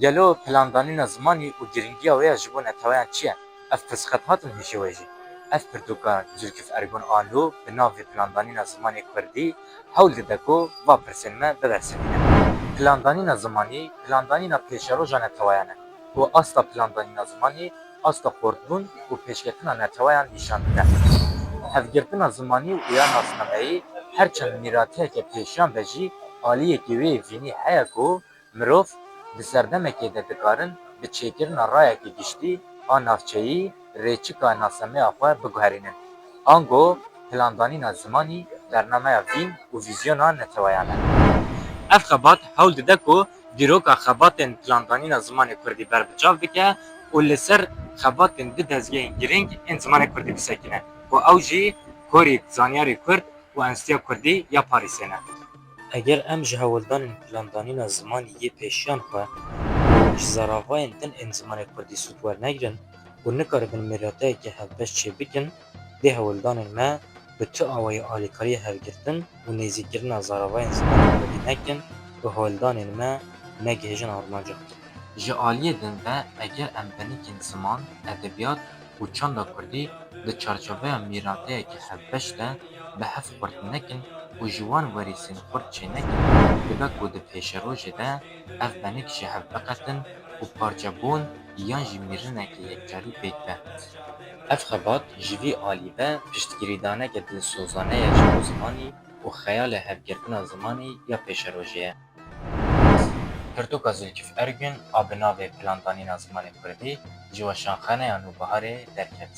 Gelo plandanîna zimanî û giringiya wê ya ji bo neteweyên çi ye? Ev pirsxet hatin hişê we jî. Ev pirtûka Zülküf Ergun Alo bi navê plandanîna zimanê Kurdî hewl dide ku va pirsên me bibersivîne. Plandanîna zimanî, plandanîna pêşeroja neteweyan e û asta plandanîna zimanî, asta xortbûn û pêşketina neteweyan nîşan dide. Hevgirtina zimanî û ya nasnameyî herçend mîratiyeke pêşiyan be jî aliyekî wê vînî heye ku mirov di serdemekê de dikarin bi çêkirina rayekê giştî a navçeyî rêçika nasameya xwe biguherînin. Ango plandanîna zimanî bernameya vîn û vîzyona neteweyan e. Ev xebat hewl dide ku dîroka xebatên plandanîna zimanê Kurdî berbiçav bike û li ser xebatên di dezgehên girîng ên zimanê Kurdî bisekine ku ew jî Korî Zanyarê Kurd û Enstitûya Kurdî ya Parîsê ne. Eger em ji hewildanên plandanîna zimanî yê pêşiyan xwe û ji zaravayên din ên zimanê Kurdî sûd wernegirin û nikaribin mîratiyekê hevbeş çê bikin, dê hewildanên me bi tu awayî alîkariyê hevgirtin û nêzîkirina zaravayên zimanê Kurdî nekin û hewildanên me negihêjin armanca. Ji aliyê din de eger em benîkên ziman, edebiyat û çanda Kurdî di çarçobeya mîratiyekê hevbeş de bi hev xurt nekin û ji wan werîsên xurt çênekin, dibe ku di pêşerojê de ev benîk ji hev biqetin û parçebûn yan jî mirinekê yekcarî pêk be. Ev xebat ji vî alî ve piştgirîdaneke dilsozane ye ji bo zimanî û xeyalê hevgirtina zimanî ya pêşerojê ye. Pirtûka Zülküf Ergun a bi navê plandanîna zimanê Kurdî ji weşanxaneya Nûbiharê derket.